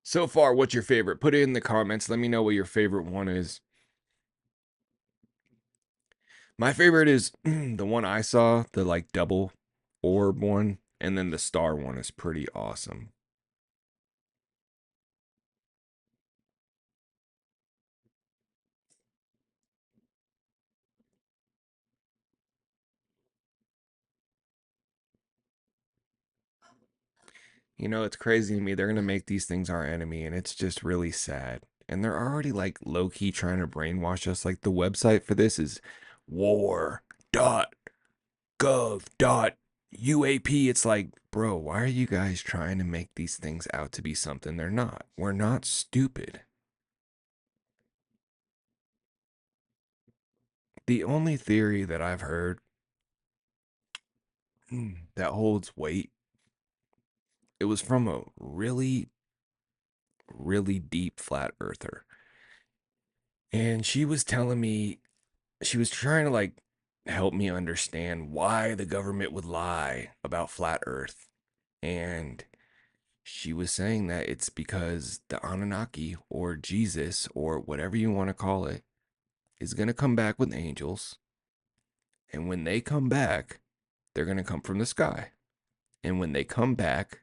So far, what's your favorite? Put it in the comments. Let me know what your favorite one is. My favorite is the one I saw, the like double orb one, and then the star one is pretty awesome. You know, it's crazy to me. They're going to make these things our enemy, and it's just really sad. And they're already like low key trying to brainwash us. Like the website for this is war.gov.uap. It's like, bro, why are you guys trying to make these things out to be something they're not? We're not stupid. The only theory that I've heard that holds weight It was from a really, really deep flat earther. And she was telling me, she was trying to like help me understand why the government would lie about flat earth. And she was saying that it's because the Anunnaki or Jesus or whatever you want to call it is going to come back with angels. And when they come back, they're going to come from the sky. And when they come back,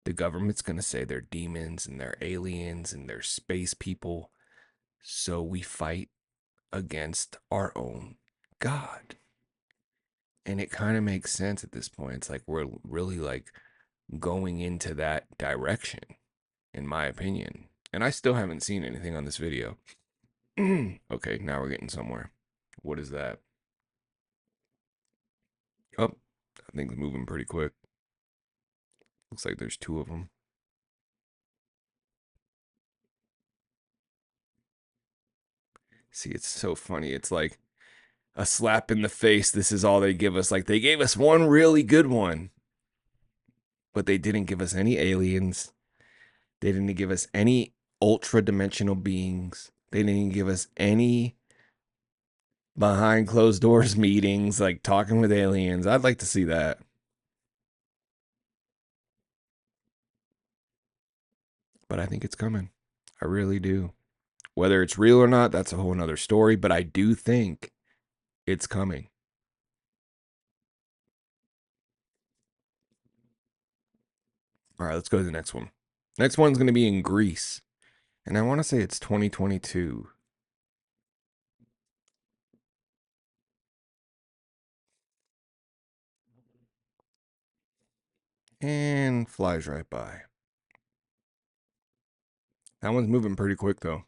the government's going to say they're demons and they're aliens and they're space people. So we fight against our own God. And it kind of makes sense at this point. It's like we're really like going into that direction, in my opinion. And I still haven't seen anything on this video. Okay, now we're getting somewhere. What is that? Oh, I think it's moving pretty quick. Looks like there's two of them. See, it's so funny. It's like a slap in the face. This is all they give us. Like, they gave us one really good one, but they didn't give us any aliens. They didn't give us any ultra dimensional beings. They didn't give us any behind closed doors meetings, like talking with aliens. I'd like to see that. But I think it's coming. I really do. Whether it's real or not, that's a whole nother story. But I do think it's coming. All right, let's go to the next one. Next one's going to be in Greece. And I want to say it's 2022. And flies right by. That one's moving pretty quick, though.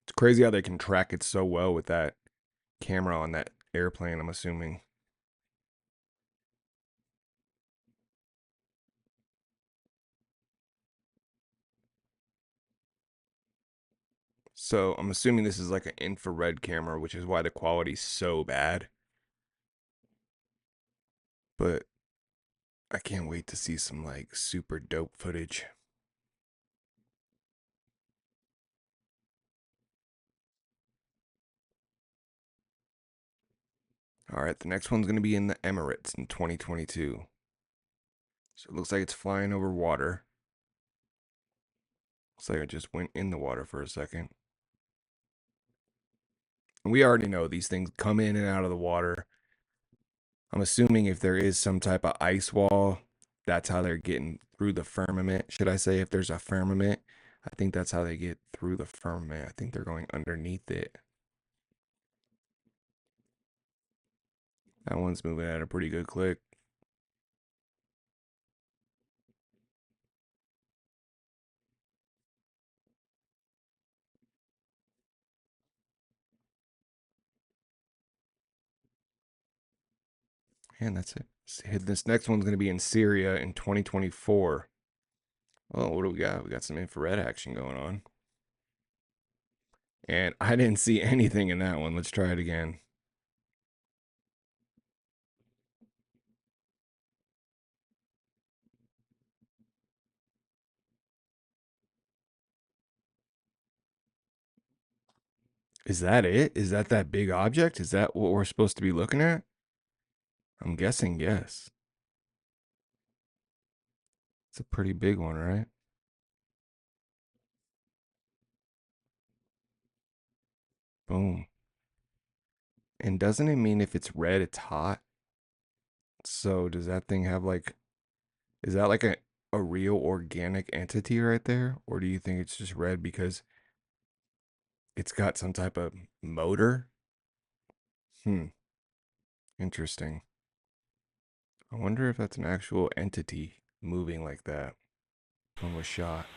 It's crazy how they can track it so well with that camera on that airplane, I'm assuming. So I'm assuming this is like an infrared camera, which is why the quality's so bad. But I can't wait to see some like super dope footage. All right, the next one's going to be in the Emirates in 2022. So it looks like it's flying over water. Looks like it just went in the water for a second. And we already know these things come in and out of the water. I'm assuming if there is some type of ice wall, that's how they're getting through the firmament. Should I say if there's a firmament? I think that's how they get through the firmament. I think they're going underneath it. That one's moving at a pretty good click. And that's it. This next one's going to be in Syria in 2024. Oh, what do we got? We got some infrared action going on. And I didn't see anything in that one. Let's try it again. Is that it? Is that big object? Is that what we're supposed to be looking at? I'm guessing yes. It's a pretty big one, right? Boom. And doesn't it mean if it's red, it's hot? So does that thing have like, is that like a real organic entity right there? Or do you think it's just red because it's got some type of motor? Interesting. I wonder if that's an actual entity moving like that. One was shot.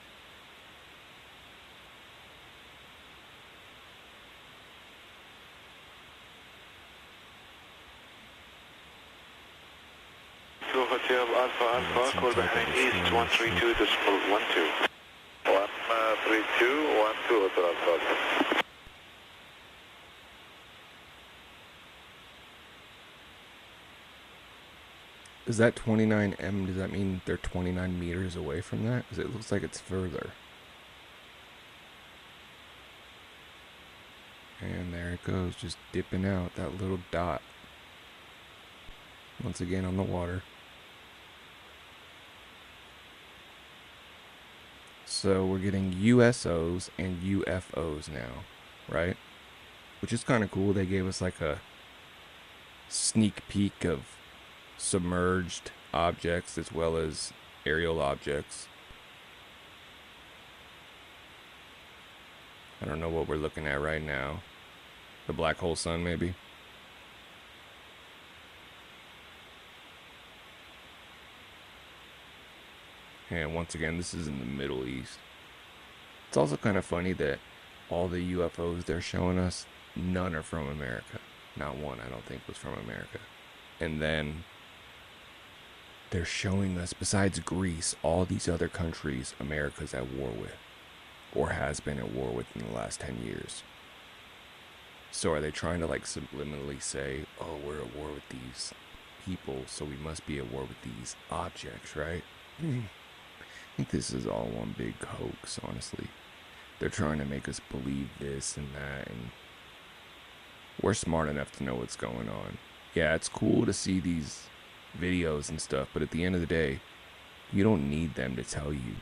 Hotel Alpha Alpha, call behind East 132.12. 132.12, Hotel Alpha. Is that 29M? Does that mean they're 29 meters away from that? Because it looks like it's further. And there it goes, just dipping out, that little dot. Once again on the water. So we're getting USOs and UFOs now, right? Which is kind of cool. They gave us like a sneak peek of submerged objects as well as aerial objects. I don't know what we're looking at right now. The black hole sun, maybe? And once again, this is in the Middle East. It's also kind of funny that all the UFOs they're showing us, none are from America. Not one, I don't think, was from America. And then they're showing us, besides Greece, all these other countries America's at war with, or has been at war with in the last 10 years. So are they trying to like subliminally say, oh, we're at war with these people, so we must be at war with these objects, right? I think this is all one big hoax, honestly. They're trying to make us believe this and that, and we're smart enough to know what's going on. Yeah, it's cool to see these videos and stuff, but at the end of the day, you don't need them to tell you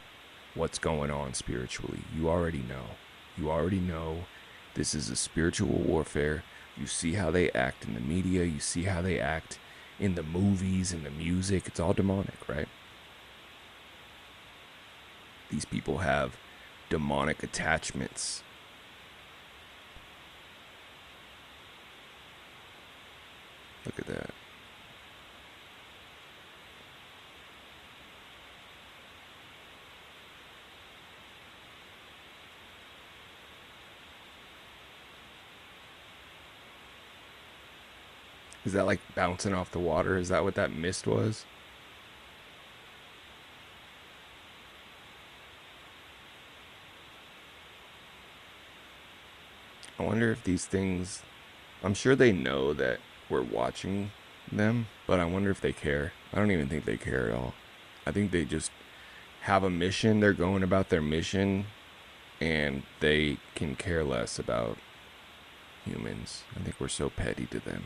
what's going on spiritually. You already know. You already know this is a spiritual warfare. You see how they act in the media. You see how they act in the movies and the music. It's all demonic, right? These people have demonic attachments. Look at that. Is that like bouncing off the water? Is that what that mist was? I wonder if these things, I'm sure they know that we're watching them, but I wonder if they care. I don't even think they care at all. I think they just have a mission. They're going about their mission, and they can care less about humans. I think we're so petty to them.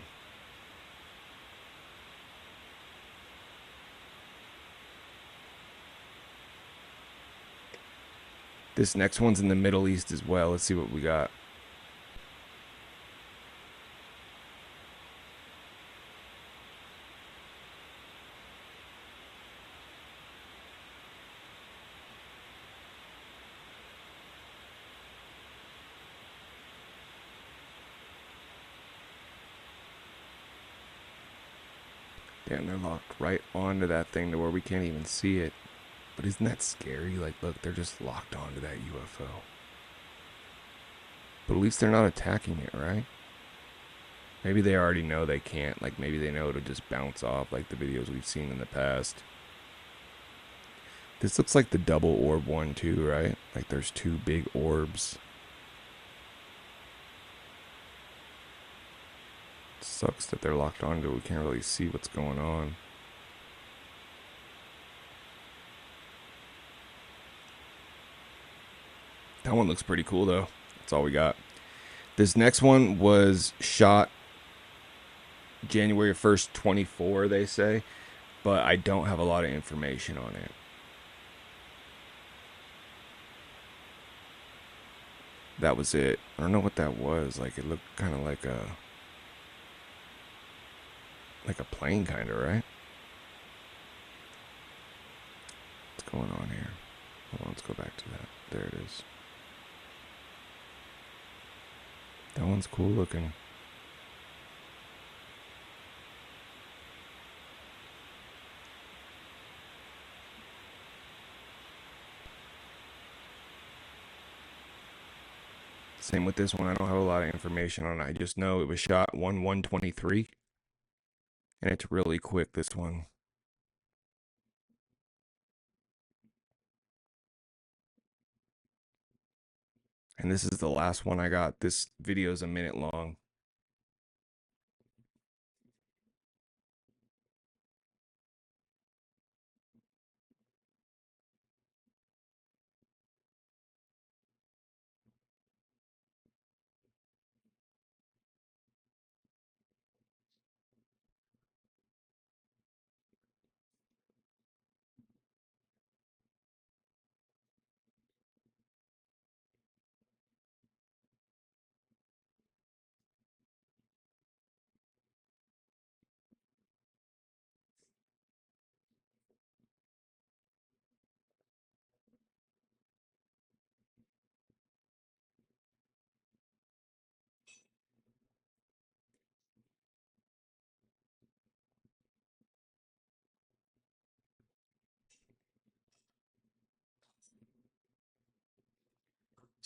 This next one's in the Middle East as well. Let's see what we got. Damn, they're locked right onto that thing to where we can't even see it. But isn't that scary? Like, look, they're just locked onto that UFO. But at least they're not attacking it, right? Maybe they already know they can't. Like, maybe they know it'll just bounce off like the videos we've seen in the past. This looks like the double orb one too, right? Like there's two big orbs. It sucks that they're locked onto it. We can't really see what's going on. That one looks pretty cool though. That's all we got. This next one was shot January 1st, 24, they say, but I don't have a lot of information on it. That was it. I don't know what that was. Like, it looked kind of like a plane, kind of, right? What's going on here? Hold on, let's go back to that. There it is. That one's cool looking. Same with this one. I don't have a lot of information on it. I just know it was shot 1/1/23. And it's really quick, this one. And this is the last one I got. This video is a minute long.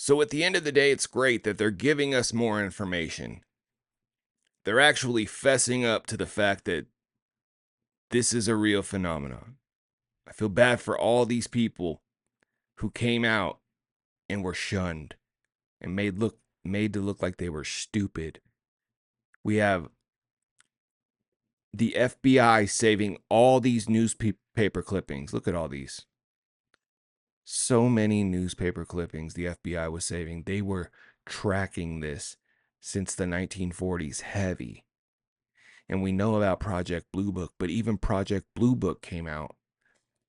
So at the end of the day, it's great that they're giving us more information. They're actually fessing up to the fact that this is a real phenomenon. I feel bad for all these people who came out and were shunned and made to look like they were stupid. We have the FBI saving all these newspaper clippings. Look at all these. So many newspaper clippings the FBI was saving. They were tracking this since the 1940s heavy. And we know about Project Blue Book, but even Project Blue Book came out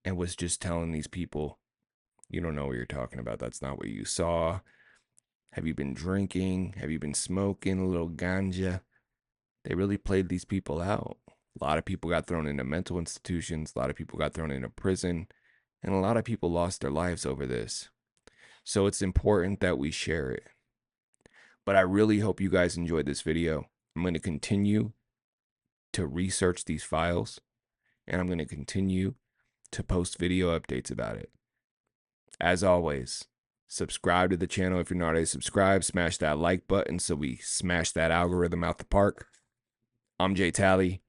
and was just telling these people, you don't know what you're talking about. That's not what you saw. Have you been drinking? Have you been smoking a little ganja? They really played these people out. A lot of people got thrown into mental institutions. A lot of people got thrown into prison. And a lot of people lost their lives over this. So it's important that we share it. But I really hope you guys enjoyed this video. I'm going to continue to research these files. And I'm going to continue to post video updates about it. As always, subscribe to the channel if you're not already subscribed. Smash that like button so we smash that algorithm out the park. I'm Jtali.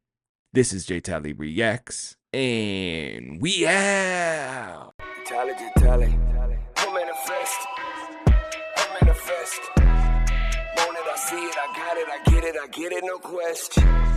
This is Jtali Reacts. And we out. Jtali. I manifest. Want it, I see it, I got it, I get it, no question.